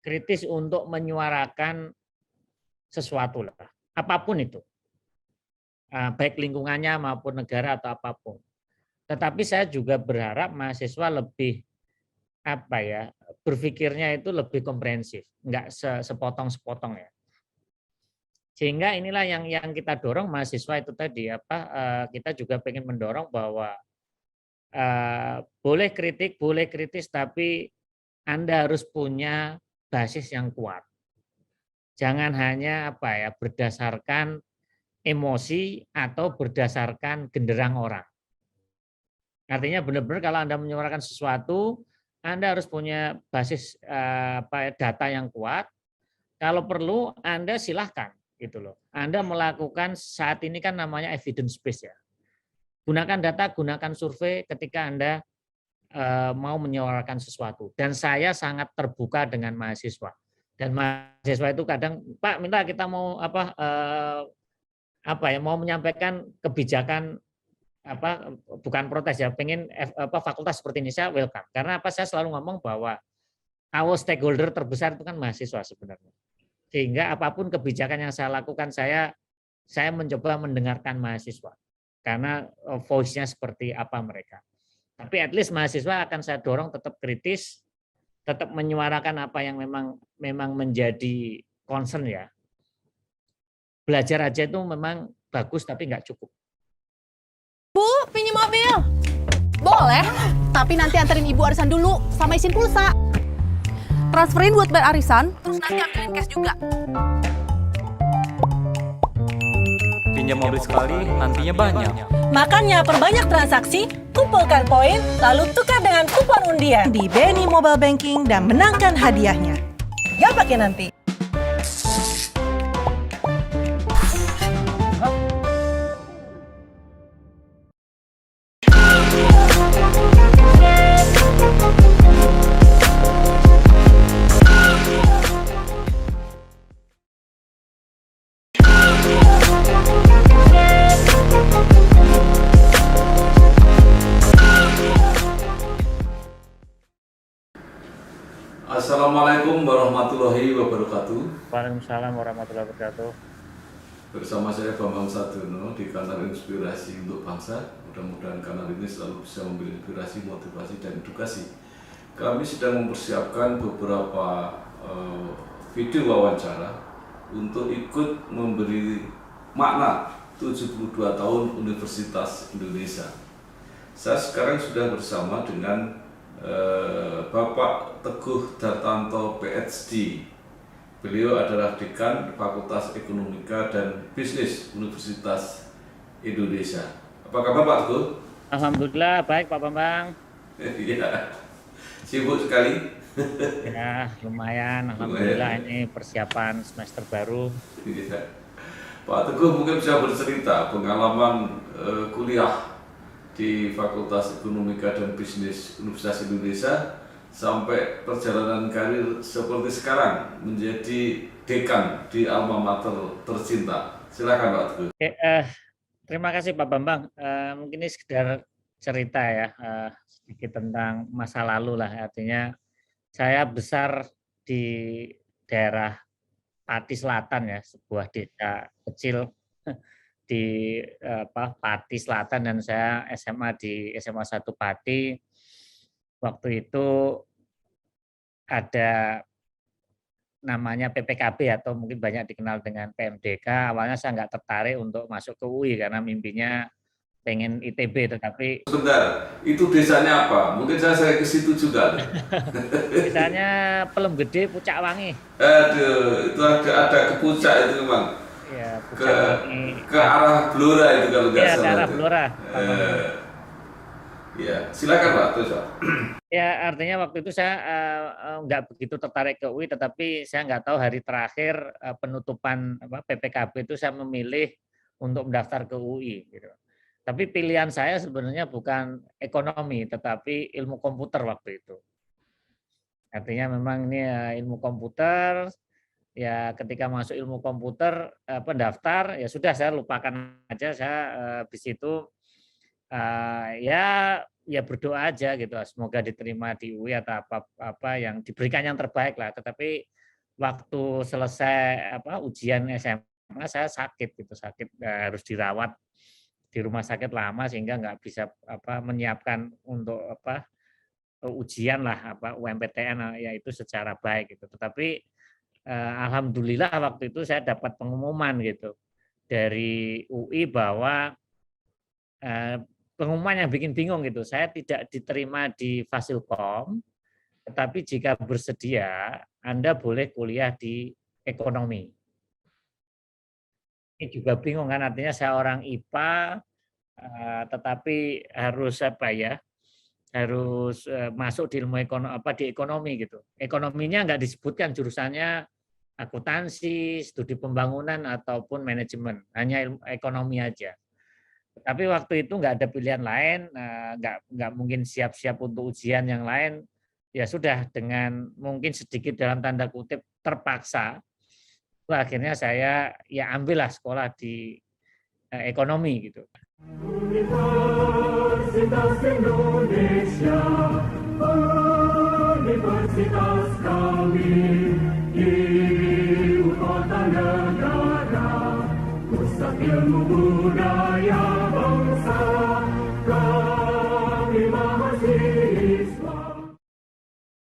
kritis untuk menyuarakan sesuatu lah, apapun itu, baik lingkungannya maupun negara atau apapun. Tetapi saya juga berharap mahasiswa lebih berpikirnya itu lebih komprehensif, nggak sepotong-sepotong ya. Sehingga inilah yang kita dorong mahasiswa itu tadi kita juga pengen mendorong bahwa boleh kritik, boleh kritis, tapi Anda harus punya basis yang kuat. Jangan hanya berdasarkan emosi atau berdasarkan genderang orang. Artinya benar-benar kalau Anda menyuarakan sesuatu, Anda harus punya basis data yang kuat. Kalau perlu Anda silahkan gitu loh. Anda melakukan saat ini kan namanya evidence based ya. Gunakan data, gunakan survei ketika Anda mau menyuarakan sesuatu. Dan saya sangat terbuka dengan mahasiswa. Dan mahasiswa itu kadang, Pak, minta kita mau mau menyampaikan kebijakan bukan protes ya, pengen fakultas seperti ini, saya welcome. Karena saya selalu ngomong bahwa our stakeholder terbesar itu kan mahasiswa sebenarnya. Sehingga apapun kebijakan yang saya lakukan, saya mencoba mendengarkan mahasiswa. Karena voice-nya seperti apa mereka. Tapi at least mahasiswa akan saya dorong tetap kritis, tetap menyuarakan apa yang memang menjadi concern ya. Belajar aja itu memang bagus tapi nggak cukup. Bu, pinjam mobil. Boleh, tapi nanti anterin ibu arisan dulu sama isin pulsa. Transferin buat bayar arisan, terus nanti ambilin cash juga. Pinjam mobil sekali, nantinya banyak. Makanya perbanyak transaksi, kumpulkan poin, lalu tukar dengan kupon undian di BNI Mobile Banking dan menangkan hadiahnya. Gak pakai nanti. Assalamualaikum warahmatullahi wabarakatuh. Waalaikumsalam warahmatullahi wabarakatuh. Bersama saya Bambang Sadono di kanal Inspirasi untuk Bangsa. Mudah-mudahan kanal ini selalu bisa memberi inspirasi, motivasi, dan edukasi. Kami sedang mempersiapkan beberapa video wawancara untuk ikut memberi makna 72 tahun Universitas Indonesia. Saya sekarang sudah bersama dengan Bapak Teguh Dartanto PhD. Beliau adalah Dekan Fakultas Ekonomika dan Bisnis Universitas Indonesia. Apa kabar Pak Teguh? Alhamdulillah baik Pak Bambang. Iya. Sibuk sekali. Ya lumayan. Alhamdulillah ini persiapan semester baru. Iya. Pak Teguh mungkin bisa bercerita pengalaman kuliah di Fakultas Ekonomika dan Bisnis Universitas Indonesia sampai perjalanan karir seperti sekarang menjadi dekan di alma mater tercinta. Silakan Pak Teguh. Terima kasih Pak Bambang. Mungkin ini sekedar cerita ya, sedikit tentang masa lalu lah. Artinya saya besar di daerah Pati Selatan ya, sebuah desa kecil di Pati Selatan, dan saya SMA di SMA 1 Pati. Waktu itu ada namanya PPKB atau mungkin banyak dikenal dengan PMDK. Awalnya saya nggak tertarik untuk masuk ke UI karena mimpinya pengen ITB, tetapi sebentar, itu desanya apa? Mungkin saya ke situ juga. desanya Pelem Gede, Pucak Wangi. Aduh, itu ada ke puncak itu memang. Ya, ke arah Blora itu kalau nggak salah. Iya, ke arah Blora. Ya, silakan Pak, terus Pak. Ya, artinya waktu itu saya nggak begitu tertarik ke UI, tetapi saya nggak tahu hari terakhir penutupan PPKB itu saya memilih untuk mendaftar ke UI. Gitu. Tapi pilihan saya sebenarnya bukan ekonomi, tetapi ilmu komputer waktu itu. Artinya memang ini ilmu komputer. Ya ketika masuk ilmu komputer pendaftar ya sudah, saya lupakan aja. Saya habis itu Ya ya berdoa aja gitu, semoga diterima di UI atau apa yang diberikan yang terbaik lah. Tetapi waktu selesai ujian SMA saya sakit gitu, harus dirawat di rumah sakit lama sehingga nggak bisa menyiapkan untuk ujian lah UMPTN yaitu secara baik gitu. Tetapi alhamdulillah waktu itu saya dapat pengumuman gitu dari UI bahwa pengumuman yang bikin bingung gitu. Saya tidak diterima di Fasilkom, tetapi jika bersedia Anda boleh kuliah di ekonomi. Ini juga bingung kan, artinya saya orang IPA tetapi harus harus masuk di ilmu di ekonomi gitu. Ekonominya nggak disebutkan jurusannya akuntansi, studi pembangunan ataupun manajemen, hanya ilmu ekonomi aja. Tapi waktu itu nggak ada pilihan lain, nggak mungkin siap-siap untuk ujian yang lain. Ya sudah, dengan mungkin sedikit dalam tanda kutip terpaksa, akhirnya saya ya ambillah sekolah di ekonomi gitu. Universitas Indonesia, universitas kami, ibu kota negara, pusat ilmu budaya bangsa, kami mahasiswa.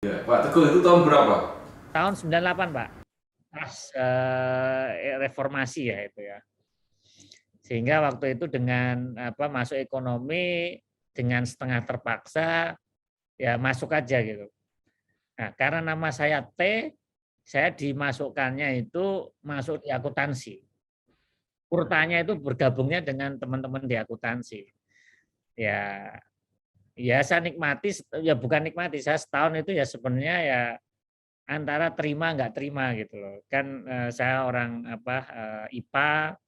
Ya, Pak Teguh itu tahun berapa? Tahun 98, Pak. Pas reformasi ya itu ya. Sehingga waktu itu dengan masuk ekonomi dengan setengah terpaksa ya masuk aja gitu. Nah, karena nama saya T, saya dimasukkannya itu masuk di akuntansi. Urutannya itu bergabungnya dengan teman-teman di akuntansi. Ya saya nikmati, ya bukan nikmati, saya setahun itu ya sebenarnya ya antara terima nggak terima gitu loh. Kan saya orang IPA,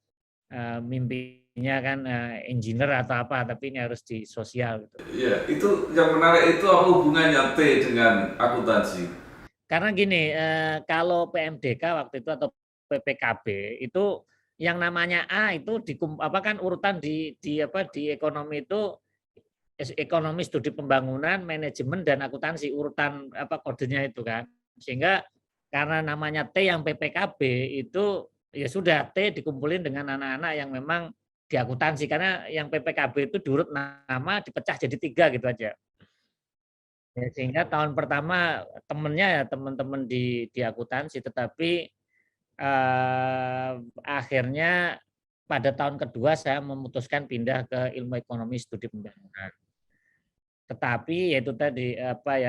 mimpinya kan engineer atau apa, tapi ini harus di sosial gitu. Iya, itu yang menarik itu apa hubungannya T dengan akuntansi? Karena gini, kalau PMDK waktu itu atau PPKB itu yang namanya A itu kan urutan di ekonomi itu ekonomi, studi pembangunan, manajemen dan akuntansi, urutan kodenya itu kan. Sehingga karena namanya T yang PPKB itu ya sudah T dikumpulin dengan anak-anak yang memang di akuntansi, karena yang PPKB itu diurut nama dipecah jadi 3 gitu aja. Ya, sehingga tahun pertama temennya ya teman-teman di akuntansi, tetapi akhirnya pada tahun kedua saya memutuskan pindah ke ilmu ekonomi studi pembangunan. Tetapi yaitu tadi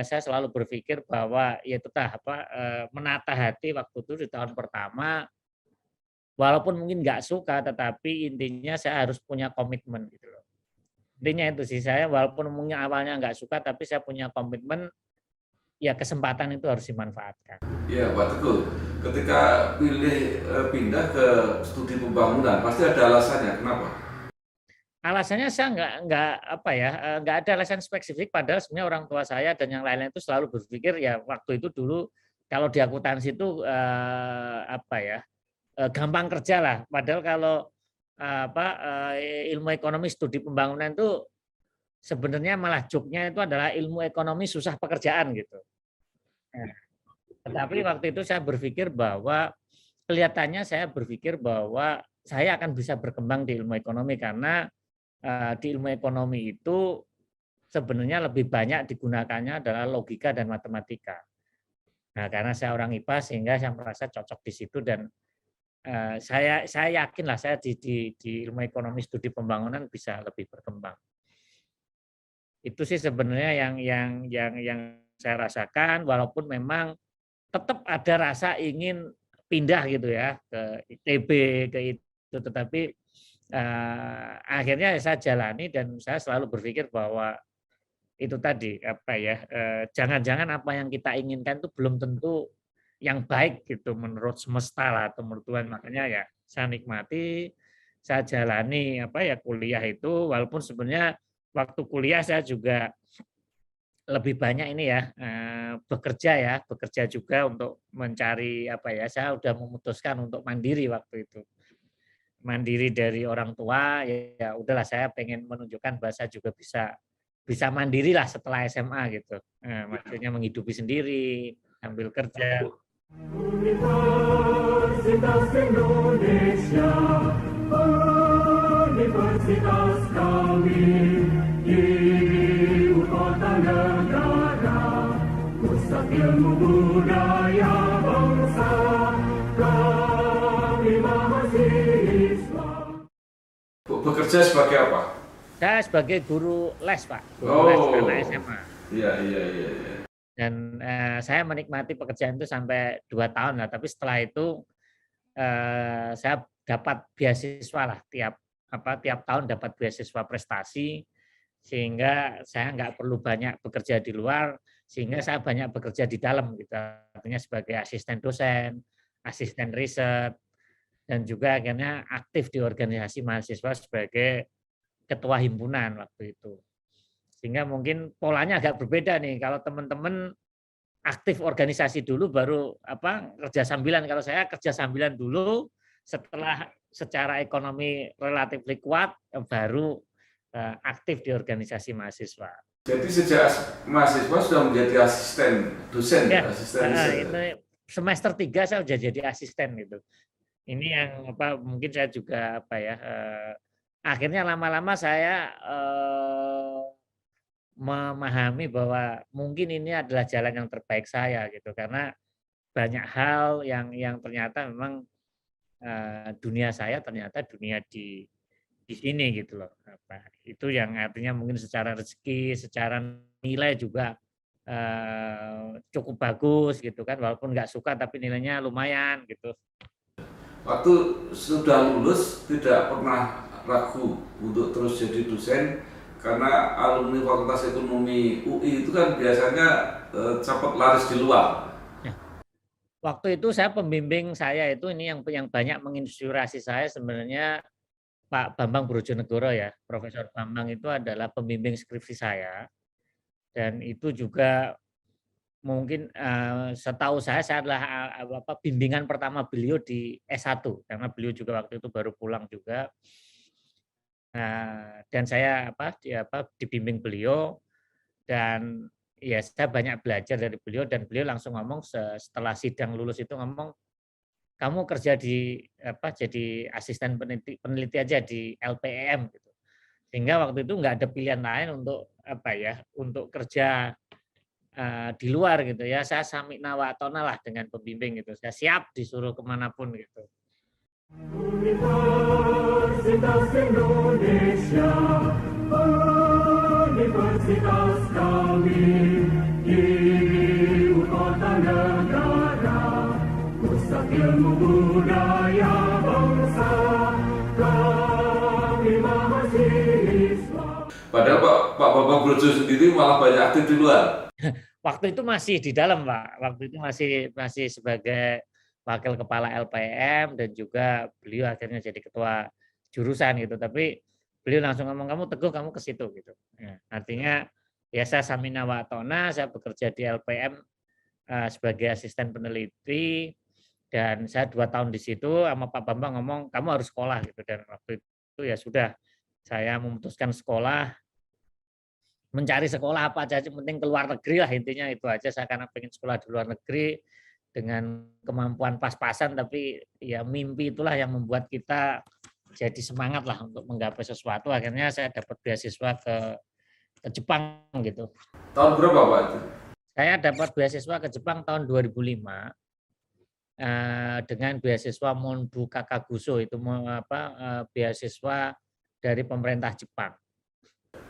saya selalu berpikir bahwa yaitu menata hati waktu itu di tahun pertama. Walaupun mungkin nggak suka, tetapi intinya saya harus punya komitmen gitu loh. Intinya itu sih, saya walaupun mungkin awalnya nggak suka, tapi saya punya komitmen, ya kesempatan itu harus dimanfaatkan. Iya Pak Teguh, ketika pindah ke studi pembangunan, pasti ada alasannya, kenapa? Alasannya saya nggak ada alasan spesifik, padahal sebenarnya orang tua saya dan yang lain-lain itu selalu berpikir ya waktu itu dulu kalau di akuntansi itu gampang kerja lah. Padahal kalau ilmu ekonomi studi pembangunan itu sebenarnya malah jobnya itu adalah ilmu ekonomi susah pekerjaan gitu. Nah, tetapi waktu itu saya berpikir bahwa saya akan bisa berkembang di ilmu ekonomi karena di ilmu ekonomi itu sebenarnya lebih banyak digunakannya adalah logika dan matematika. Nah, karena saya orang IPA sehingga saya merasa cocok di situ dan saya yakin lah saya di ilmu ekonomi studi pembangunan bisa lebih berkembang. Itu sih sebenarnya yang saya rasakan, walaupun memang tetap ada rasa ingin pindah gitu ya ke ITB ke itu, tetapi akhirnya saya jalani dan saya selalu berpikir bahwa itu tadi jangan-jangan apa yang kita inginkan itu belum tentu yang baik gitu menurut semesta lah atau menurut Tuhan. Makanya ya saya nikmati, saya jalani kuliah itu, walaupun sebenarnya waktu kuliah saya juga lebih banyak ini ya bekerja juga untuk mencari saya udah memutuskan untuk mandiri waktu itu. mandiri dari orang tua, ya udahlah saya pengen menunjukkan bahwa saya juga bisa mandiri lah setelah SMA gitu. Maksudnya menghidupi sendiri, sambil kerja. Universitas Indonesia, universitas kami, ibu kota negara, pusat ilmu budaya bangsa, kami mahasiswa. Bekerja sebagai apa? Saya sebagai guru les, Pak. Guru Oh. les anak SMA. Iya. Dan saya menikmati pekerjaan itu sampai 2 tahun lah. Tapi setelah itu saya dapat beasiswa lah tiap tahun dapat beasiswa prestasi, sehingga saya nggak perlu banyak bekerja di luar, sehingga saya banyak bekerja di dalam gitu. Artinya sebagai asisten dosen, asisten riset, dan juga akhirnya aktif di organisasi mahasiswa sebagai ketua himpunan waktu itu. Sehingga mungkin polanya agak berbeda nih. Kalau teman-teman aktif organisasi dulu baru kerja sambilan. Kalau saya kerja sambilan dulu, setelah secara ekonomi relatif kuat baru aktif di organisasi mahasiswa. Jadi sejak mahasiswa sudah menjadi asisten dosen, Ya, asisten ini semester 3 saya sudah jadi asisten gitu. Ini yang mungkin saya juga akhirnya lama-lama saya memahami bahwa mungkin ini adalah jalan yang terbaik saya gitu, karena banyak hal yang ternyata memang dunia saya ternyata dunia di sini gitu loh. Itu yang artinya mungkin secara rezeki, secara nilai juga cukup bagus gitu kan, walaupun nggak suka tapi nilainya lumayan gitu. Waktu sudah lulus tidak pernah ragu untuk terus jadi dosen, karena alumni Fakultas Ekonomi UI itu kan biasanya cepat laris di luar. Waktu itu saya pembimbing saya itu ini yang banyak menginspirasi saya sebenarnya Pak Bambang Brojonegoro ya. Profesor Bambang itu adalah pembimbing skripsi saya, dan itu juga mungkin setahu saya adalah bimbingan pertama beliau di S1, karena beliau juga waktu itu baru pulang juga. Dan saya dibimbing beliau, dan ya saya banyak belajar dari beliau, dan beliau langsung ngomong setelah sidang lulus itu ngomong, kamu kerja jadi asisten peneliti aja di LPEM gitu. Sehingga waktu itu nggak ada pilihan lain untuk kerja di luar gitu ya. Saya samikna wa ta'na lah dengan pembimbing gitu. Saya siap disuruh kemanapun gitu. Universitas Indonesia, universitas kami, ibu kota negara, pusat ilmu budaya bangsa, kami mahasiswa. Padahal Pak Bambang Brojo sendiri malah banyak aktif di luar. Waktu itu masih di dalam, Pak. Waktu itu masih sebagai wakil kepala LPM, dan juga beliau akhirnya jadi ketua jurusan gitu. Tapi beliau langsung ngomong, kamu Teguh, kamu ke situ gitu. Ya, artinya ya saya samina wa ta'na, saya bekerja di LPM sebagai asisten peneliti, dan saya 2 tahun di situ. Sama Pak Bambang ngomong, kamu harus sekolah gitu. Dan waktu itu ya sudah, saya memutuskan sekolah, mencari sekolah apa aja, penting ke luar negeri lah, intinya itu aja. Saya karena pengen sekolah di luar negeri dengan kemampuan pas-pasan, tapi ya mimpi itulah yang membuat kita jadi semangat lah untuk menggapai sesuatu. Akhirnya saya dapat beasiswa ke Jepang gitu. Tahun berapa Pak itu? Saya dapat beasiswa ke Jepang tahun 2005 dengan beasiswa Monbu Kakaguso, itu beasiswa dari pemerintah Jepang.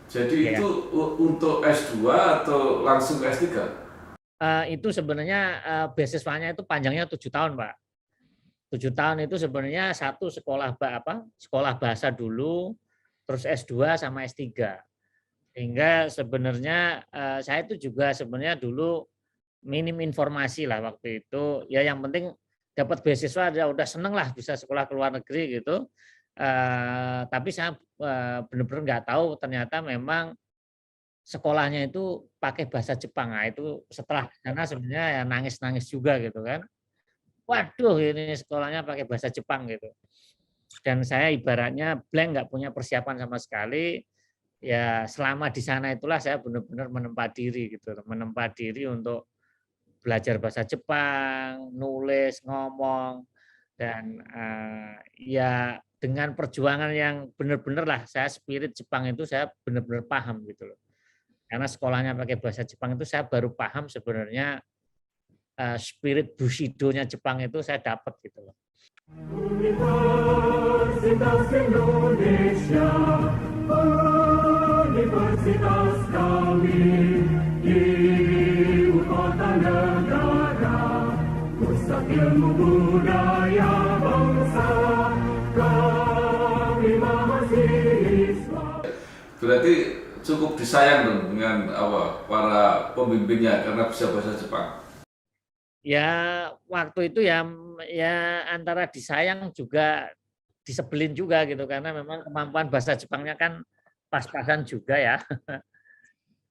Jadi itu untuk S2 atau langsung ke S3? Itu sebenarnya beasiswanya itu panjangnya 7 tahun, Pak. 7 tahun itu sebenarnya satu sekolah bahasa dulu, terus S2 sama S3. Sehingga sebenarnya saya itu juga sebenarnya dulu minim informasi lah waktu itu. Ya yang penting dapat beasiswa ya udah seneng lah bisa sekolah ke luar negeri gitu. Tapi saya benar-benar nggak tahu ternyata memang sekolahnya itu pakai bahasa Jepang. Nah, itu setelah sana sebenarnya ya nangis-nangis juga gitu kan. Waduh, ini sekolahnya pakai bahasa Jepang gitu. Dan saya ibaratnya blank, nggak punya persiapan sama sekali. Ya selama di sana itulah saya benar-benar menempa diri gitu, menempa diri untuk belajar bahasa Jepang, nulis, ngomong, dan ya dengan perjuangan yang benar-benar lah saya spirit Jepang itu saya benar-benar paham gitu loh. Karena sekolahnya pakai bahasa Jepang itu saya baru paham sebenarnya spirit Bushido-nya Jepang itu saya dapat gitu loh. Universitas Indonesia, universitas kami, ibu kota negara, pusat ilmu budaya bangsa, kami mahasiswa. Berarti cukup disayang dong dengan para pembimbingnya karena bisa bahasa Jepang. Ya waktu itu ya antara disayang juga disebelin juga gitu karena memang kemampuan bahasa Jepangnya kan pas-pasan juga ya.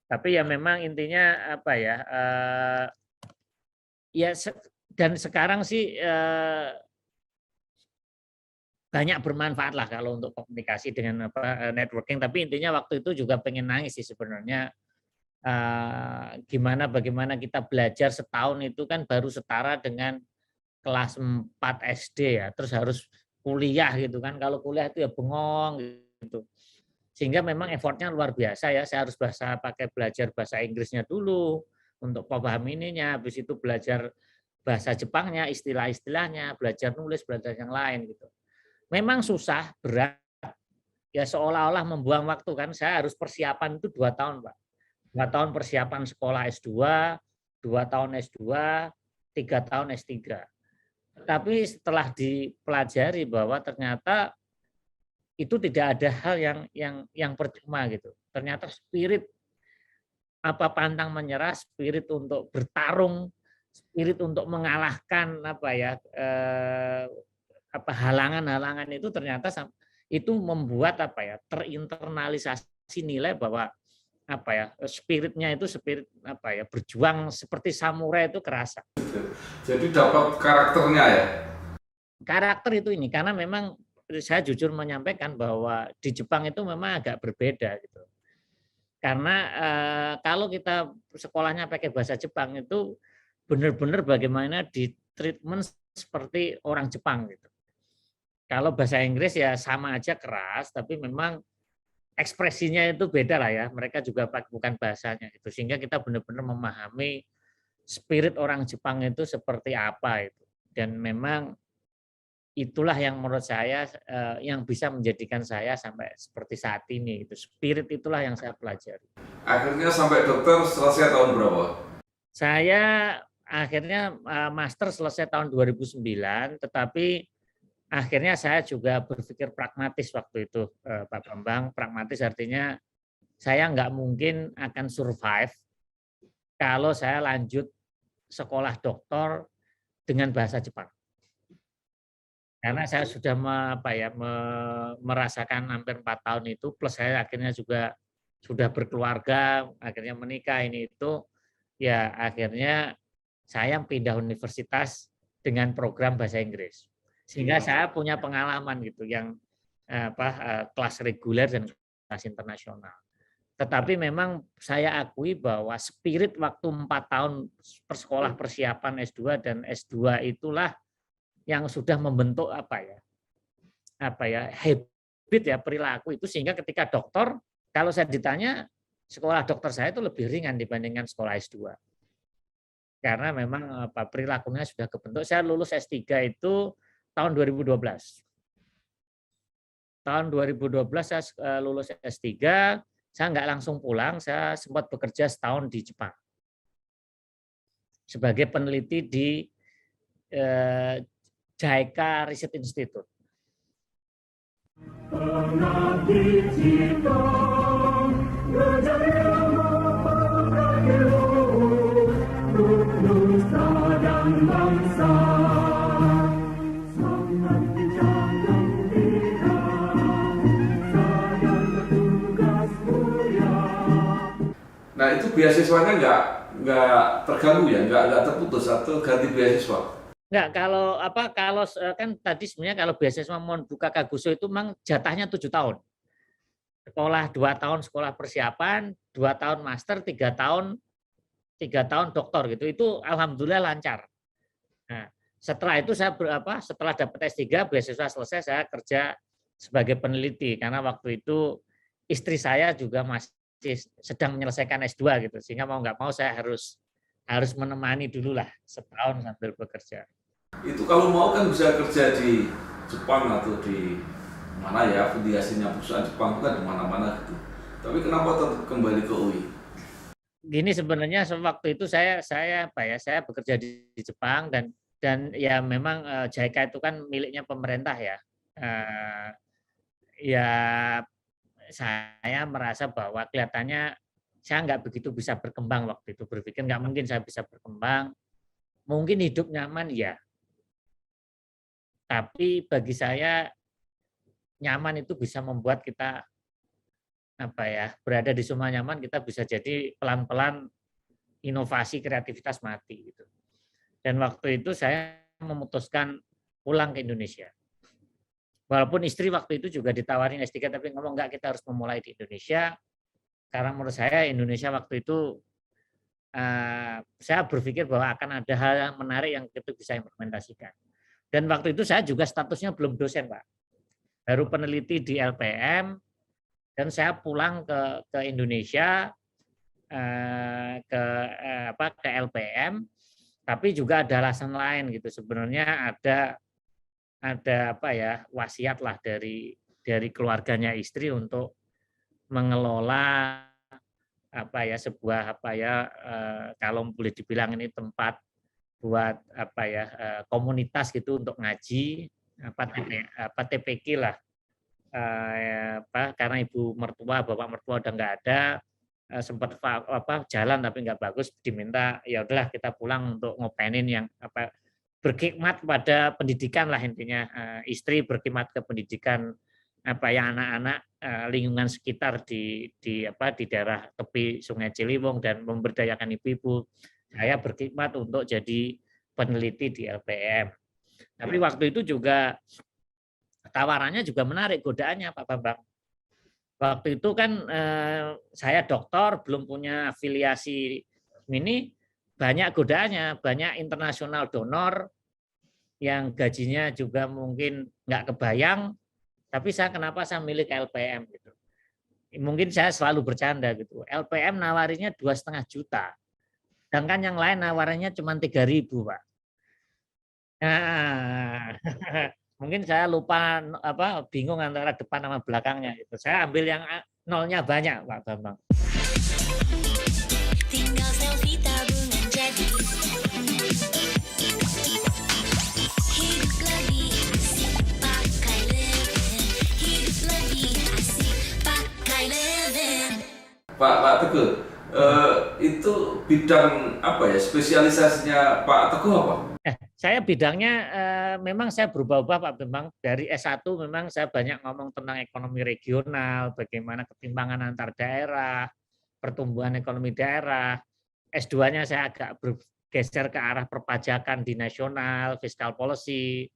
Tapi ya memang intinya apa ya? Dan sekarang sih banyak bermanfaat lah kalau untuk komunikasi dengan networking. Tapi intinya waktu itu juga pengen nangis sih sebenarnya. Bagaimana kita belajar setahun itu kan baru setara dengan kelas 4 SD ya, terus harus kuliah gitu kan. Kalau kuliah itu ya bengong gitu. Sehingga memang effortnya luar biasa ya. Saya harus pakai belajar bahasa Inggrisnya dulu untuk paham ininya, habis itu belajar bahasa Jepangnya, istilah-istilahnya, belajar nulis, belajar yang lain gitu. Memang susah, berat. Ya seolah-olah membuang waktu kan. Saya harus persiapan itu 2 tahun, Pak. 2 tahun persiapan sekolah S2, 2 tahun S2, 3 tahun S3. Tapi setelah dipelajari bahwa ternyata itu tidak ada hal yang percuma gitu. Ternyata spirit pantang menyerah, spirit untuk bertarung, spirit untuk mengalahkan halangan-halangan itu ternyata itu membuat terinternalisasi nilai bahwa spiritnya itu spirit berjuang seperti samurai itu kerasa. Jadi dapat karakternya ya. Karakter itu ini karena memang saya jujur menyampaikan bahwa di Jepang itu memang agak berbeda gitu. Karena kalau kita sekolahnya pakai bahasa Jepang itu benar-benar bagaimana di treatment seperti orang Jepang gitu. Kalau bahasa Inggris ya sama aja keras, tapi memang ekspresinya itu beda lah ya, mereka juga bukan bahasanya itu, sehingga kita benar-benar memahami spirit orang Jepang itu seperti apa itu, dan memang itulah yang menurut saya yang bisa menjadikan saya sampai seperti saat ini itu, spirit itulah yang saya pelajari. Akhirnya sampai dokter selesai tahun berapa? Saya akhirnya master selesai tahun 2009, tetapi akhirnya saya juga berpikir pragmatis waktu itu, Pak Bambang. Pragmatis artinya saya nggak mungkin akan survive kalau saya lanjut sekolah doktor dengan bahasa Jepang. Karena saya sudah merasakan hampir 4 tahun itu, plus saya akhirnya juga sudah berkeluarga, akhirnya menikah ini itu, ya akhirnya saya pindah universitas dengan program bahasa Inggris. Sehingga saya punya pengalaman gitu yang kelas reguler dan kelas internasional. Tetapi memang saya akui bahwa spirit waktu 4 tahun persekolah persiapan S2 dan S2 itulah yang sudah membentuk habit ya, perilaku itu, sehingga ketika dokter, kalau saya ditanya sekolah dokter saya itu lebih ringan dibandingkan sekolah S2. Karena memang perilakunya sudah kebentuk. Saya lulus S3 itu tahun 2012. Tahun 2012 saya lulus S3, saya nggak langsung pulang, saya sempat bekerja setahun di Jepang. Sebagai peneliti di JICA Research Institute. Nah itu beasiswanya nggak terganggu ya, nggak terputus atau ganti beasiswa? Enggak, kalau kan tadi sebenarnya kalau beasiswa Monbuka Kaguso itu memang jatahnya 7 tahun. Sekolah 2 tahun sekolah persiapan, 2 tahun master, 3 tahun doktor gitu. Itu alhamdulillah lancar. Nah, setelah itu setelah dapat S3 beasiswa selesai saya kerja sebagai peneliti karena waktu itu istri saya juga masih sedang menyelesaikan S2 gitu. Sehingga mau nggak mau saya harus menemani dulu lah setahun sambil bekerja. Itu kalau mau kan bisa kerja di Jepang atau di mana ya, afiliasinya perusahaan Jepang itu kan di mana-mana gitu. Tapi kenapa tetap kembali ke UI? Gini sebenarnya waktu itu saya bekerja di Jepang dan ya memang JICA itu kan miliknya pemerintah ya. Ya saya merasa bahwa kelihatannya saya nggak begitu bisa berkembang waktu itu, berpikir nggak mungkin saya bisa berkembang, mungkin hidup nyaman ya, tapi bagi saya nyaman itu bisa membuat kita berada di zona nyaman, kita bisa jadi pelan-pelan inovasi kreativitas mati gitu. Dan waktu itu saya memutuskan pulang ke Indonesia. Walaupun istri waktu itu juga ditawarin S3 tapi ngomong enggak, kita harus memulai di Indonesia. Karena menurut saya Indonesia waktu itu saya berpikir bahwa akan ada hal yang menarik yang kita bisa implementasikan. Dan waktu itu saya juga statusnya belum dosen, Pak. Baru peneliti di LPM dan saya pulang ke Indonesia ke LPM, tapi juga ada alasan lain gitu. Sebenarnya ada wasiat lah dari keluarganya istri untuk mengelola kalau boleh dibilang ini tempat buat komunitas gitu untuk ngaji TPQ lah, karena ibu mertua bapak mertua udah nggak ada, sempat jalan tapi nggak bagus, diminta ya udahlah kita pulang untuk ngopenin yang berkhidmat kepada pendidikan lah intinya, istri berkhidmat ke pendidikan anak-anak lingkungan sekitar di daerah tepi Sungai Ciliwung dan memberdayakan ibu-ibu. Saya berkhidmat untuk jadi peneliti di LPM. Tapi waktu itu juga tawarannya juga menarik, godaannya Pak Bambang. Waktu itu kan saya doktor, belum punya afiliasi ini, banyak godaannya, banyak internasional donor yang gajinya juga mungkin nggak kebayang, tapi kenapa saya milih LPM gitu. Mungkin saya selalu bercanda gitu. LPM nawarinya 2,5 juta. Sedangkan yang lain nawarannya cuma 3.000, Pak. Nah, mungkin saya lupa bingung antara depan sama belakangnya gitu. Saya ambil yang nolnya banyak, Pak Bambang. Tinggal selfie tabungan jadi. Hidup lebih asik pakai Leven. Hidup lebih asik pakai Leven. Pak Teguh, itu bidang apa ya, spesialisasinya Pak Teguh apa? Saya bidangnya memang saya berubah-ubah Pak Bambang. Dari S1 memang saya banyak ngomong tentang ekonomi regional, bagaimana ketimpangan antar daerah, pertumbuhan ekonomi daerah. S2-nya saya agak bergeser ke arah perpajakan di nasional, fiscal policy.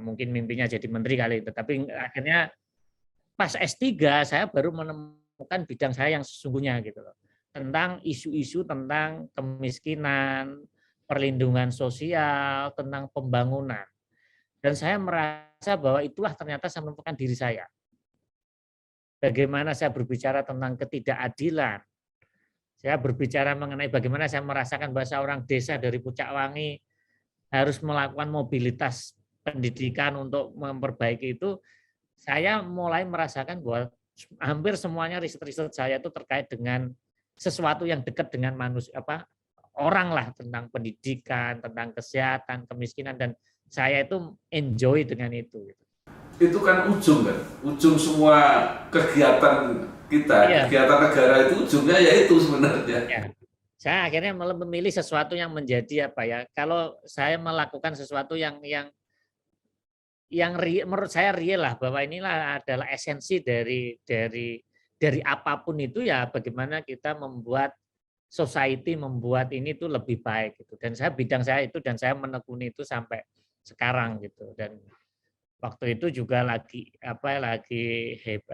Mungkin mimpinya jadi menteri kali itu. Tapi akhirnya pas S3 saya baru menemukan bidang saya yang sesungguhnya gitu loh. Tentang isu-isu tentang kemiskinan, perlindungan sosial, tentang pembangunan. Dan saya merasa bahwa itulah ternyata saya menemukan diri saya. Bagaimana saya berbicara tentang ketidakadilan. Saya berbicara mengenai bagaimana saya merasakan bahwa seorang desa dari Pucak Wangi harus melakukan mobilitas pendidikan untuk memperbaiki itu. Saya mulai merasakan bahwa hampir semuanya riset-riset saya itu terkait dengan sesuatu yang dekat dengan manusia, orang lah, tentang pendidikan, tentang kesehatan, kemiskinan, dan saya itu enjoy dengan itu. Itu kan ujung semua kegiatan kita, iya. Kegiatan negara itu ujungnya yaitu sebenarnya. Ya. Saya akhirnya memilih sesuatu yang menjadi kalau saya melakukan sesuatu yang menurut saya real lah, bahwa inilah adalah esensi dari apapun itu ya, bagaimana kita membuat society membuat ini tuh lebih baik gitu. Dan bidang saya itu dan saya menekuni itu sampai sekarang gitu. Dan waktu itu juga lagi 2013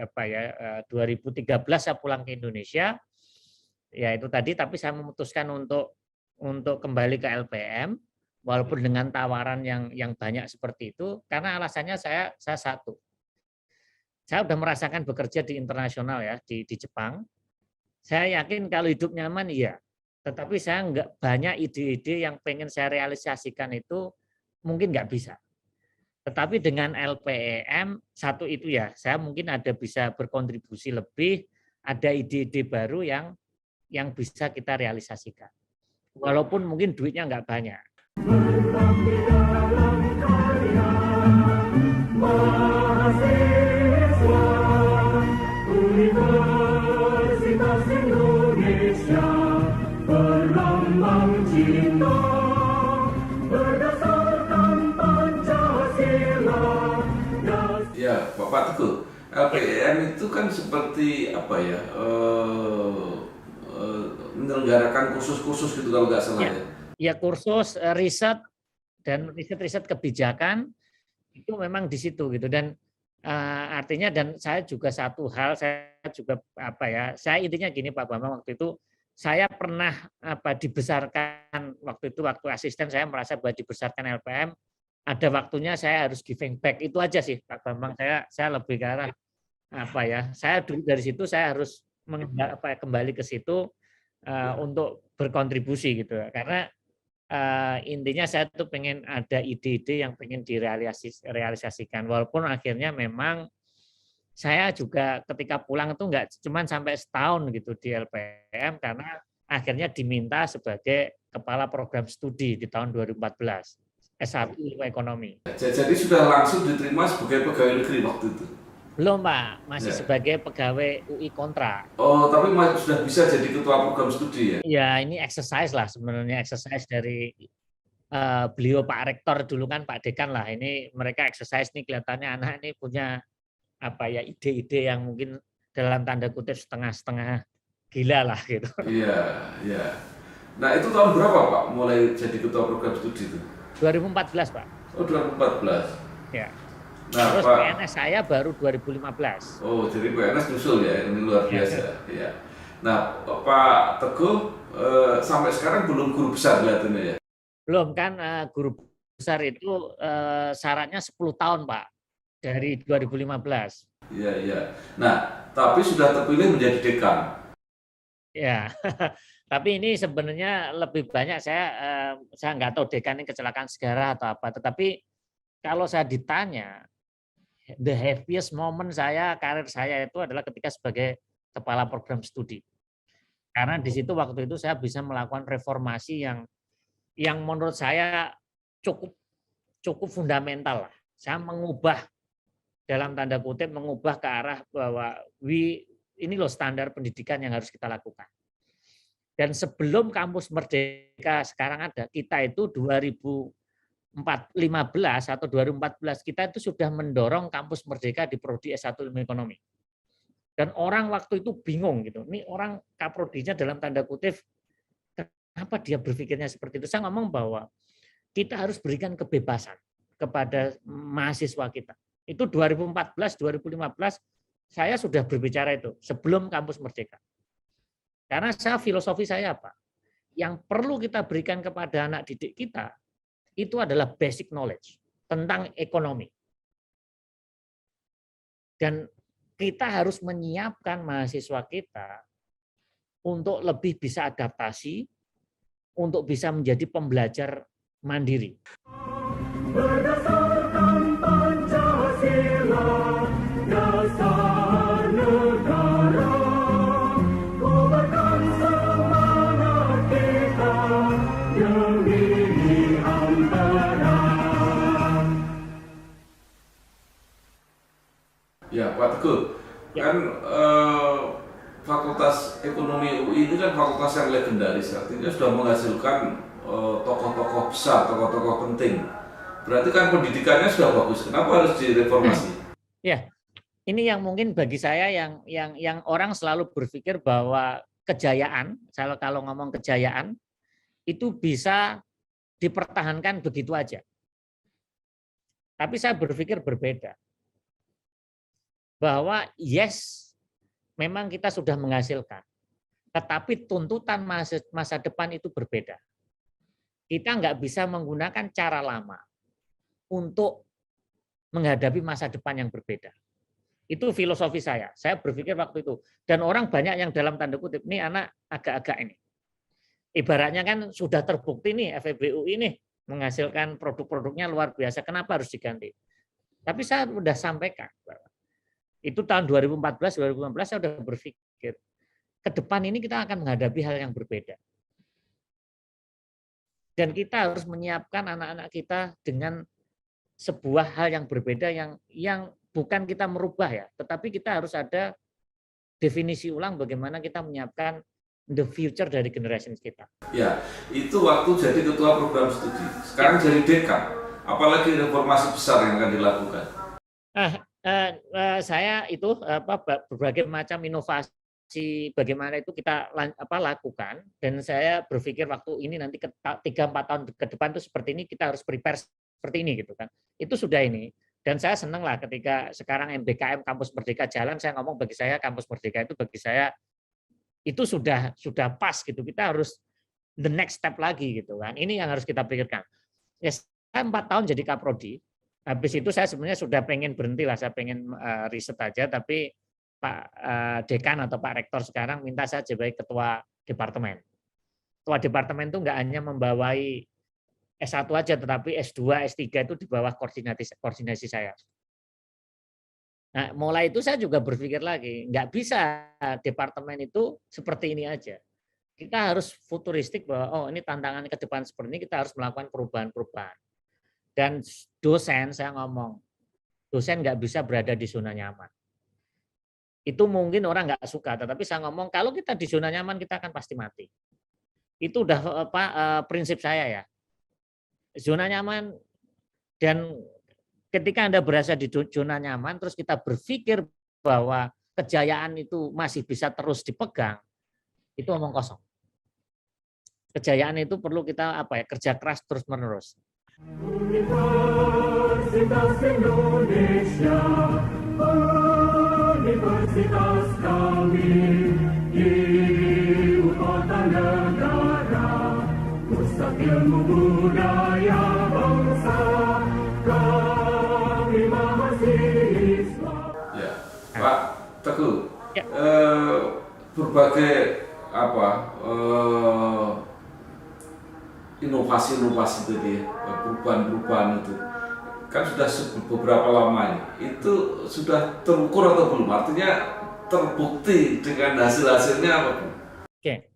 saya pulang ke Indonesia. Ya itu tadi, tapi saya memutuskan untuk kembali ke LPM walaupun dengan tawaran yang banyak seperti itu, karena alasannya saya satu. Saya sudah merasakan bekerja di internasional ya, di Jepang. Saya yakin kalau hidup nyaman iya, tetapi saya nggak banyak ide-ide yang pengen saya realisasikan itu mungkin nggak bisa. Tetapi dengan LPM satu itu ya, saya mungkin ada bisa berkontribusi lebih, ada ide-ide baru yang bisa kita realisasikan. Walaupun mungkin duitnya nggak banyak. Universitas Indonesia berlambang cinta berdasarkan Pancasila. Ya, Bapak Teguh, LPM itu kan seperti apa ya? Menyelenggarakan kursus-kursus gitu kalau nggak salah ya. Ya kursus riset dan riset kebijakan itu memang di situ gitu. Dan artinya, dan saya juga satu hal, saya juga saya intinya gini Pak Bambang, waktu itu saya pernah dibesarkan waktu asisten, saya merasa bahwa dibesarkan LPM, ada waktunya saya harus giving back, itu aja sih Pak Bambang. Saya lebih ke arah saya dulu dari situ saya harus kembali ke situ untuk berkontribusi gitu, karena intinya saya tuh pengen ada ide-ide yang pengen direalisasikan, walaupun akhirnya memang saya juga ketika pulang itu nggak cuma sampai setahun gitu di LPM, karena akhirnya diminta sebagai kepala program studi di tahun 2014 S1 Ilmu Ekonomi. Jadi sudah langsung diterima sebagai pegawai negeri waktu itu? Belum Pak, masih sebagai pegawai UI kontrak. Oh, tapi sudah bisa jadi ketua program studi ya? Ya, ini exercise lah sebenarnya, exercise dari beliau Pak Rektor dulu kan, Pak Dekan lah. Ini mereka exercise nih, kelihatannya anak ini punya ide-ide yang mungkin dalam tanda kutip setengah-setengah gila lah gitu. Iya, iya. Nah itu tahun berapa Pak mulai jadi ketua program studi itu? 2014 Pak. Oh 2014. Ya. Nah, terus Pak, PNS saya baru 2015. Oh, jadi PNS nyusul ya, ini luar biasa. Ya. Nah, Pak Teguh sampai sekarang belum guru besar kelihatannya ya? Belum kan, guru besar itu syaratnya 10 tahun Pak, dari 2015. Iya, iya. Nah, tapi sudah terpilih menjadi dekan. Ya, tapi ini sebenarnya lebih banyak saya nggak tahu dekan ini kecelakaan sejarah atau apa, tetapi kalau saya ditanya, the happiest moment karir saya itu adalah ketika sebagai kepala program studi. Karena di situ waktu itu saya bisa melakukan reformasi yang menurut saya cukup fundamental lah. Saya mengubah, dalam tanda kutip, mengubah ke arah bahwa ini loh standar pendidikan yang harus kita lakukan. Dan sebelum kampus Merdeka sekarang ada, kita itu 2015 atau 2014 kita itu sudah mendorong kampus Merdeka di prodi S1 Ilmu Ekonomi. Dan orang waktu itu bingung gitu. Ini orang kaprodinya dalam tanda kutip, kenapa dia berpikirnya seperti itu? Saya ngomong bahwa kita harus berikan kebebasan kepada mahasiswa kita. Itu 2014, 2015 saya sudah berbicara itu sebelum kampus Merdeka. Karena filosofi saya apa? Yang perlu kita berikan kepada anak didik kita itu adalah basic knowledge tentang ekonomi. Dan kita harus menyiapkan mahasiswa kita untuk lebih bisa adaptasi, untuk bisa menjadi pembelajar mandiri. Berdasarkan Pancasila, dasar negara, kobarkan semangat kita demi ampera. Ya, Pak Teguh, kan Fakultas Ekonomi UI ini kan fakultas yang legendaris, artinya sudah menghasilkan tokoh-tokoh besar, tokoh-tokoh penting. Berarti kan pendidikannya sudah bagus. Kenapa harus direformasi? Ya, ini yang mungkin bagi saya yang orang selalu berpikir bahwa kejayaan, kalau ngomong kejayaan, itu bisa dipertahankan begitu aja. Tapi saya berpikir berbeda. Bahwa yes, memang kita sudah menghasilkan. Tetapi tuntutan masa depan itu berbeda. Kita nggak bisa menggunakan cara lama untuk menghadapi masa depan yang berbeda. Itu filosofi saya. Saya berpikir waktu itu. Dan orang banyak yang dalam tanda kutip, ini anak agak-agak ini. Ibaratnya kan sudah terbukti nih FEBU ini menghasilkan produk-produknya luar biasa. Kenapa harus diganti? Tapi saya sudah sampaikan. Itu tahun 2014-2015 saya sudah berpikir. Ke depan ini kita akan menghadapi hal yang berbeda. Dan kita harus menyiapkan anak-anak kita dengan sebuah hal yang berbeda yang bukan kita merubah ya, tetapi kita harus ada definisi ulang bagaimana kita menyiapkan the future dari generasi kita. Ya, itu waktu jadi ketua program studi. Sekarang jadi dekan. Apalagi reformasi besar yang akan dilakukan. Saya itu berbagai macam inovasi bagaimana itu kita lakukan, dan saya berpikir waktu ini nanti 3-4 tahun ke depan itu seperti ini, kita harus prepare seperti ini gitu kan. Itu sudah ini. Dan saya senang lah ketika sekarang MBKM Kampus Merdeka jalan, saya ngomong bagi saya Kampus Merdeka itu bagi saya itu sudah pas gitu. Kita harus the next step lagi gitu kan. Ini yang harus kita pikirkan. Ya, saya 4 tahun jadi Kaprodi. Habis itu saya sebenarnya sudah pengen berhenti lah, saya pengen riset aja, tapi Pak Dekan atau Pak Rektor sekarang minta saya sebagai ketua departemen. Ketua departemen itu nggak hanya membawai S1 aja, tetapi S2, S3 itu di bawah koordinasi saya. Nah, mulai itu saya juga berpikir lagi, nggak bisa departemen itu seperti ini aja. Kita harus futuristik bahwa oh ini tantangan ke depan seperti ini, kita harus melakukan perubahan-perubahan. Dan dosen, saya ngomong, dosen nggak bisa berada di zona nyaman. Itu mungkin orang nggak suka, tetapi saya ngomong kalau kita di zona nyaman kita akan pasti mati. Itu udah prinsip saya ya. Zona nyaman, dan ketika Anda berada di zona nyaman, terus kita berpikir bahwa kejayaan itu masih bisa terus dipegang, itu omong kosong. Kejayaan itu perlu kita kerja keras terus-menerus. Universitas Indonesia, universitas kami, ibu kota negara, pusat ilmu budaya bangsa, kami mahasiswa. Ya, Pak Teguh, Ya. berbagai inovasi-inovasi tadi, perubahan-perubahan itu kan sudah beberapa lama ini. Itu sudah terukur atau belum? Artinya terbukti dengan hasil-hasilnya apa? Oke,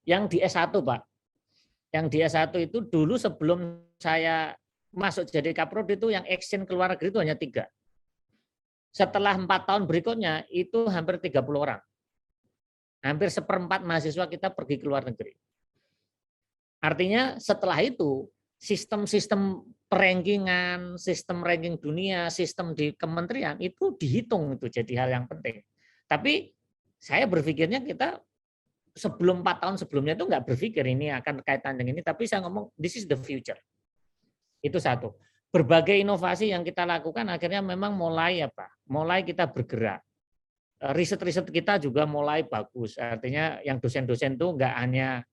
yang di S1 Pak, yang di S1 itu dulu sebelum saya masuk jadi Kaprodi itu yang exchange ke luar negeri itu hanya 3. Setelah 4 tahun berikutnya itu hampir 30 orang. Hampir 1/4 mahasiswa kita pergi ke luar negeri. Artinya setelah itu sistem-sistem perankingan, sistem ranking dunia, sistem di kementerian itu dihitung, itu jadi hal yang penting. Tapi saya berpikirnya kita sebelum 4 tahun sebelumnya itu nggak berpikir ini akan kaitan dengan ini, tapi saya ngomong this is the future. Itu satu. Berbagai inovasi yang kita lakukan akhirnya memang mulai kita bergerak. Riset-riset kita juga mulai bagus. Artinya yang dosen-dosen itu nggak hanya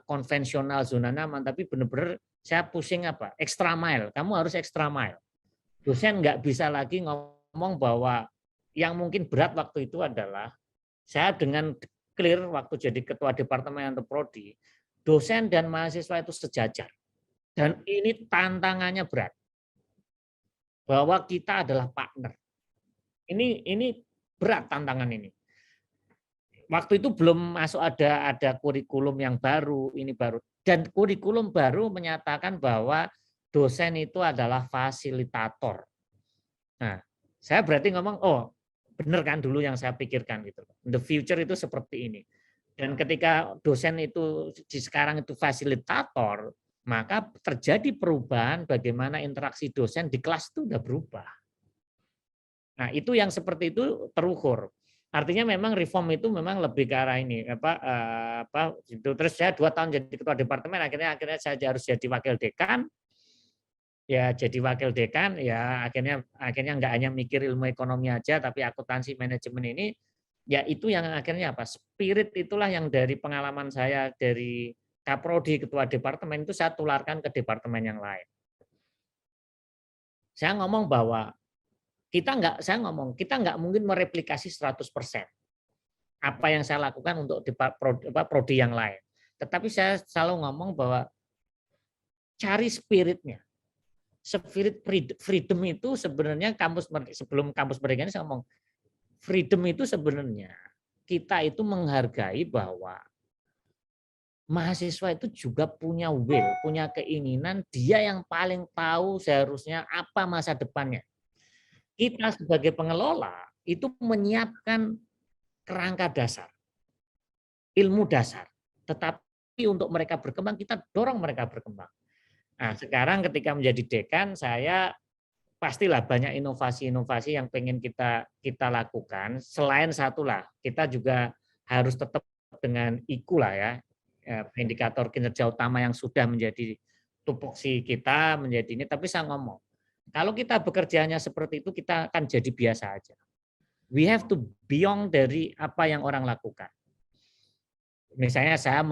konvensional zona nyaman, tapi benar-benar saya pusing extra mile. Kamu harus extra mile. Dosen nggak bisa lagi ngomong bahwa yang mungkin berat waktu itu adalah saya dengan clear waktu jadi ketua departemen atau prodi, dosen dan mahasiswa itu sejajar. Dan ini tantangannya berat. Bahwa kita adalah partner. Ini berat tantangan ini. Waktu itu belum masuk ada kurikulum yang baru, ini baru. Dan kurikulum baru menyatakan bahwa dosen itu adalah fasilitator. Nah, saya berarti ngomong, oh benar kan dulu yang saya pikirkan gitu. The future itu seperti ini. Dan ketika dosen itu sekarang itu fasilitator, maka terjadi perubahan bagaimana interaksi dosen di kelas itu udah berubah. Nah, itu yang seperti itu terukur. Artinya memang reform itu memang lebih ke arah ini gitu. Terus saya 2 tahun jadi ketua departemen, akhirnya saya harus jadi wakil dekan. Ya jadi wakil dekan, ya akhirnya nggak hanya mikir ilmu ekonomi aja, tapi akuntansi manajemen ini, ya itu yang akhirnya apa? Spirit itulah yang dari pengalaman saya dari Kaprodi ketua departemen itu saya tularkan ke departemen yang lain. Saya ngomong bahwa kita nggak mungkin mereplikasi 100% apa yang saya lakukan untuk prodi yang lain. Tetapi saya selalu ngomong bahwa cari spiritnya. Spirit freedom itu sebenarnya sebelum kampus merdeka ini saya ngomong, freedom itu sebenarnya kita itu menghargai bahwa mahasiswa itu juga punya will, punya keinginan, dia yang paling tahu seharusnya apa masa depannya. Kita sebagai pengelola itu menyiapkan kerangka dasar, ilmu dasar. Tetapi untuk mereka berkembang, kita dorong mereka berkembang. Nah, sekarang ketika menjadi dekan, saya pastilah banyak inovasi-inovasi yang pengen kita lakukan. Selain satulah, kita juga harus tetap dengan IKU lah ya, indikator kinerja utama yang sudah menjadi tupoksi kita, menjadi ini. Tapi saya ngomong, kalau kita bekerjanya seperti itu, kita akan jadi biasa aja. We have to beyond dari apa yang orang lakukan. Misalnya saya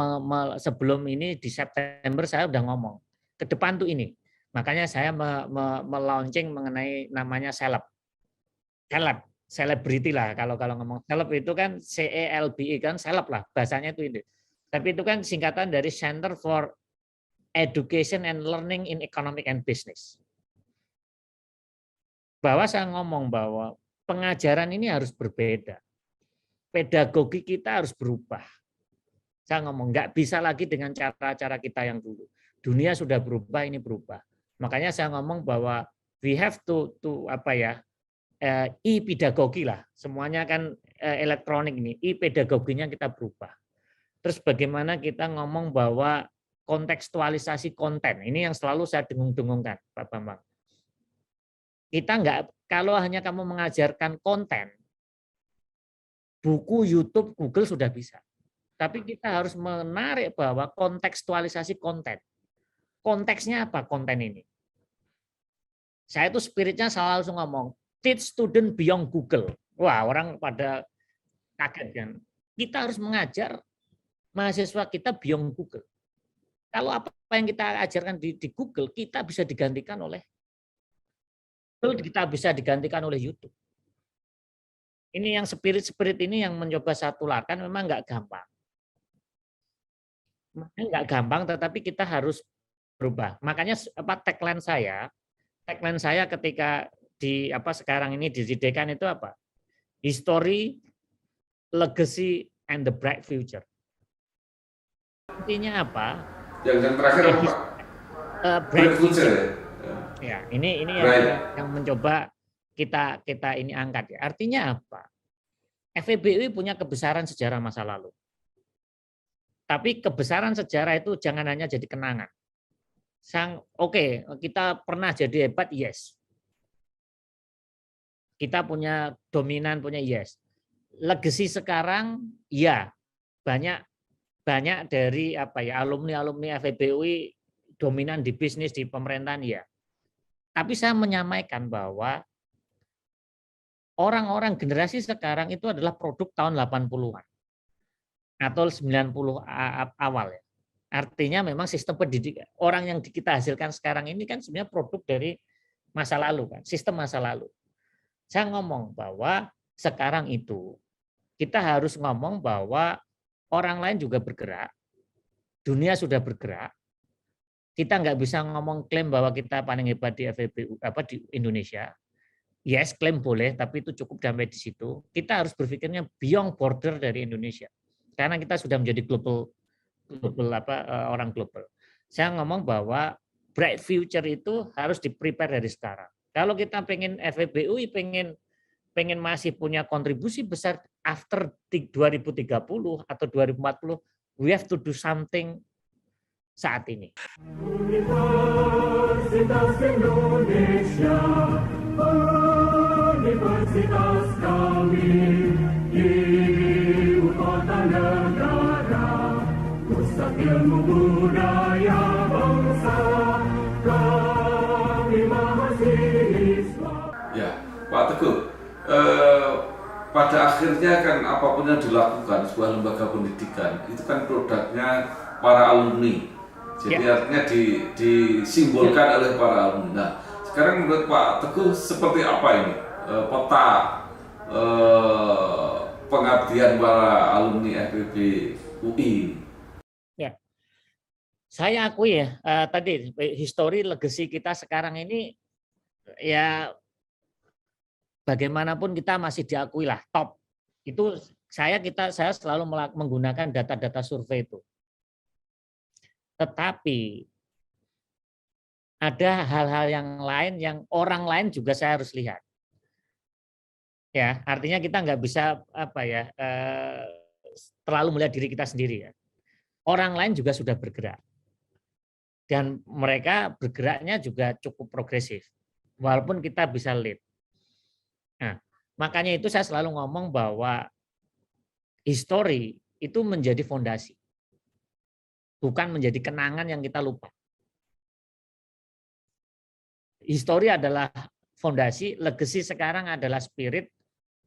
sebelum ini di September saya udah ngomong, ke depan tuh ini. Makanya saya melaunching mengenai namanya celebrity lah. Kalau ngomong celeb itu kan CELBE kan celeb lah, bahasanya itu ini. Tapi itu kan singkatan dari Center for Education and Learning in Economic and Business. Bahwa saya ngomong bahwa pengajaran ini harus berbeda. Pedagogi kita harus berubah. Saya ngomong nggak bisa lagi dengan cara-cara kita yang dulu. Dunia sudah berubah, ini berubah. Makanya saya ngomong bahwa we have to e-pedagogi lah. Semuanya kan elektronik ini. E-pedagoginya kita berubah. Terus bagaimana kita ngomong bahwa kontekstualisasi konten. Ini yang selalu saya dengung-dengungkan, Pak Bambang. Kita kalau hanya kamu mengajarkan konten, buku, YouTube, Google sudah bisa. Tapi kita harus menarik bahwa kontekstualisasi konten. Konteksnya apa konten ini? Saya itu spiritnya selalu ngomong, teach student beyond Google. Wah, orang pada kaget kan. Kita harus mengajar mahasiswa kita beyond Google. Kalau apa yang kita ajarkan di Google, kita bisa digantikan oleh YouTube. Ini yang spirit ini yang mencoba saya tularkan memang nggak gampang. Nggak gampang, tetapi kita harus berubah. Makanya tagline saya ketika sekarang ini di dekan itu apa? History, legacy, and the bright future. Artinya apa? Yang terakhir apa, Pak? Bright future. Ya, ini yang mencoba kita ini angkat. Ya. Artinya apa? FEBUI punya kebesaran sejarah masa lalu. Tapi kebesaran sejarah itu jangan hanya jadi kenangan. Oke, kita pernah jadi hebat, yes. Kita punya dominan, punya yes. Legacy sekarang, ya. Banyak dari alumni FEBUI dominan di bisnis, di pemerintahan, ya. Tapi saya menyamaikan bahwa orang-orang generasi sekarang itu adalah produk tahun 80-an atau 90 awal ya. Artinya memang sistem pendidikan orang yang kita hasilkan sekarang ini kan sebenarnya produk dari masa lalu kan, sistem masa lalu. Saya ngomong bahwa sekarang itu kita harus ngomong bahwa orang lain juga bergerak, dunia sudah bergerak. Kita nggak bisa ngomong klaim bahwa kita paling hebat di FEBUI di Indonesia. Yes, klaim boleh, tapi itu cukup sampai di situ. Kita harus berpikirnya beyond border dari Indonesia. Karena kita sudah menjadi orang global. Saya ngomong bahwa bright future itu harus di-prepare dari sekarang. Kalau kita pengen FEBUI pengen masih punya kontribusi besar after 2030 atau 2040, we have to do something saat ini. Universitas Indonesia, universitas kami. ilmu budaya bangsa, kami mahasiswa. Ya, Pak Teguh, pada akhirnya kan apapun yang dilakukan sebuah lembaga pendidikan itu kan produknya para alumni. Jadi artinya disimbolkan oleh para alumni. Nah, sekarang menurut Pak Teguh seperti apa ini peta pengabdian para alumni FEB UI? Ya, saya akui ya tadi histori legacy kita sekarang ini ya bagaimanapun kita masih diakui lah top. Itu saya selalu menggunakan data-data survei itu. Tetapi ada hal-hal yang lain yang orang lain juga saya harus lihat. Ya, artinya kita nggak bisa terlalu melihat diri kita sendiri ya. Orang lain juga sudah bergerak. Dan mereka bergeraknya juga cukup progresif. Walaupun kita bisa lead. Nah, makanya itu saya selalu ngomong bahwa histori itu menjadi fondasi. Bukan menjadi kenangan yang kita lupa. Histori adalah fondasi, legacy sekarang adalah spirit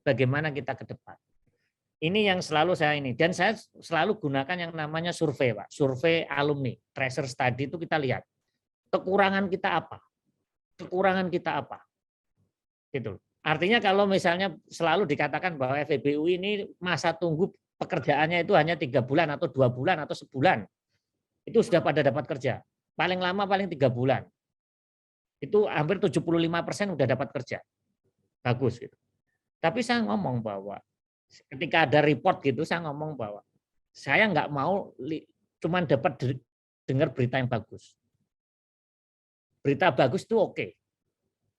bagaimana kita ke depan. Ini yang selalu saya ini, dan saya selalu gunakan yang namanya survei, Pak. Survei alumni, tracer study itu kita lihat. Kekurangan kita apa? Kekurangan kita apa? Gitu. Artinya kalau misalnya selalu dikatakan bahwa FEBU ini masa tunggu pekerjaannya itu hanya 3 bulan atau 2 bulan atau sebulan. Itu sudah pada dapat kerja. Paling lama paling 3 bulan. Itu hampir 75% sudah dapat kerja. Bagus gitu. Tapi saya ngomong bahwa ketika ada report gitu, saya ngomong bahwa saya nggak mau cuman dapat dengar berita yang bagus. Berita bagus itu oke.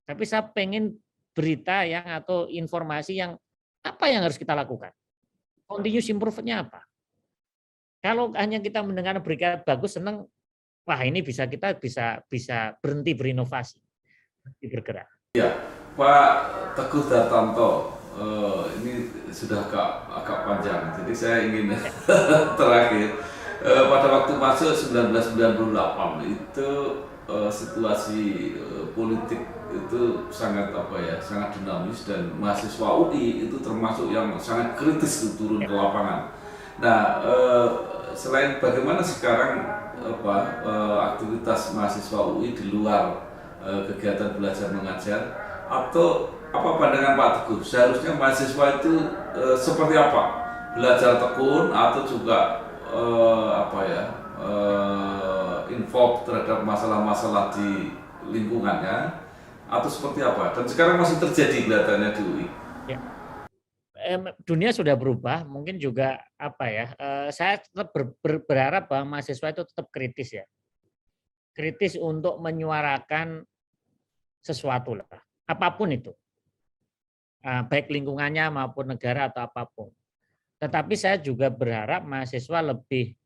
Tapi saya pengen berita yang atau informasi yang apa yang harus kita lakukan. Continuous improvement-nya apa? Kalau hanya kita mendengar berita bagus, senang, wah ini kita bisa berhenti berinovasi, berhenti bergerak. Ya, Pak Teguh Dartanto, ini sudah agak panjang, jadi saya ingin terakhir pada waktu masuk 1998 itu situasi politik itu sangat sangat dinamis dan mahasiswa UI itu termasuk yang sangat kritis turun ke lapangan. Nah, selain bagaimana sekarang aktivitas mahasiswa UI di luar kegiatan belajar mengajar, atau apa pandangan Pak Teguh? Seharusnya mahasiswa itu seperti apa? Belajar tekun atau juga involved terhadap masalah-masalah di lingkungannya, atau seperti apa? Dan sekarang masih terjadi kelihatannya di UI. Ya. Dunia sudah berubah, mungkin juga saya tetap berharap bahwa mahasiswa itu tetap kritis ya. Kritis untuk menyuarakan sesuatu lah, apapun itu. Baik lingkungannya maupun negara atau apapun. Tetapi saya juga berharap mahasiswa lebih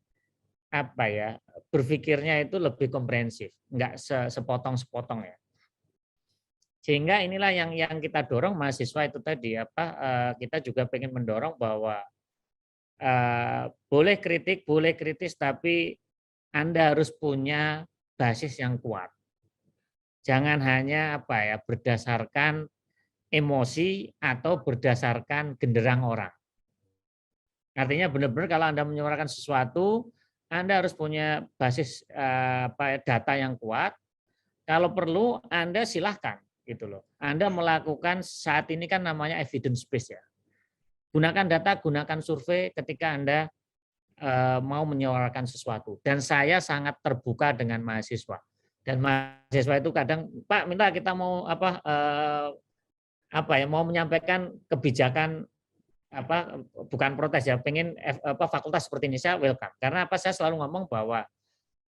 berpikirnya itu lebih komprehensif, enggak sepotong-sepotong ya. Sehingga inilah yang kita dorong mahasiswa itu tadi kita juga pengen mendorong bahwa boleh kritis, tapi Anda harus punya basis yang kuat. Jangan hanya berdasarkan emosi atau berdasarkan genderang orang. Artinya benar-benar kalau Anda menyuarakan sesuatu, Anda harus punya basis data yang kuat. Kalau perlu Anda silahkan gitu loh. Anda melakukan saat ini kan namanya evidence based ya. Gunakan data, gunakan survei ketika Anda mau menyuarakan sesuatu. Dan saya sangat terbuka dengan mahasiswa. Dan mahasiswa itu kadang, Pak, minta kita mau mau menyampaikan kebijakan bukan protes ya, pengen fakultas seperti ini, saya welcome. Karena saya selalu ngomong bahwa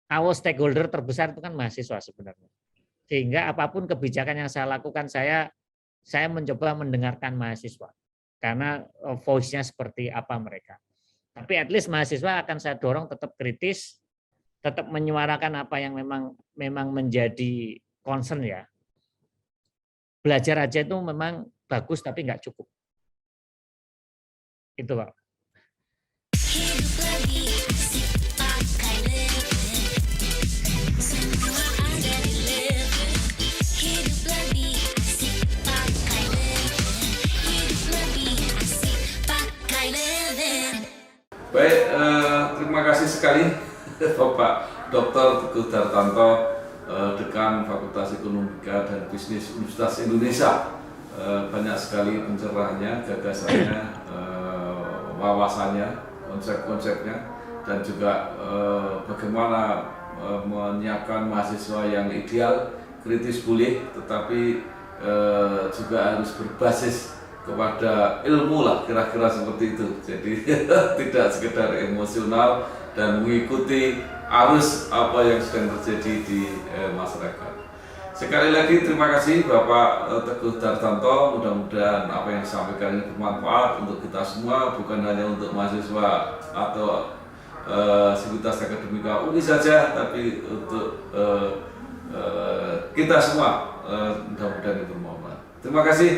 our stakeholder terbesar itu kan mahasiswa sebenarnya. Sehingga apapun kebijakan yang saya lakukan, saya mencoba mendengarkan mahasiswa. Karena voice-nya seperti apa mereka. Tapi at least mahasiswa akan saya dorong tetap kritis, tetap menyuarakan apa yang memang menjadi concern ya. Belajar aja itu memang bagus tapi nggak cukup. Itu Pak. Hidup lebih asik pakai sekali Bapak Dr. Teguh Dartanto, Dekan Fakultas Ekonomika dan Bisnis Universitas Indonesia. Banyak sekali pencerahannya, gagasannya, wawasannya, konsep-konsepnya, dan juga bagaimana menyiapkan mahasiswa yang ideal, kritis boleh, tetapi juga harus berbasis kepada ilmu lah, kira-kira seperti itu. Jadi tidak sekedar emosional dan mengikuti arus apa yang sedang terjadi di masyarakat. Sekali lagi terima kasih Bapak Teguh Dartanto, mudah-mudahan apa yang disampaikan ini bermanfaat untuk kita semua, bukan hanya untuk mahasiswa atau sivitas akademika UI saja, tapi untuk kita semua, mudah-mudahan itu bermanfaat. Terima kasih.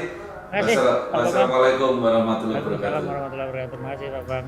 Wassalamualaikum warahmatullahi wabarakatuh. Terima kasih Pak Bang.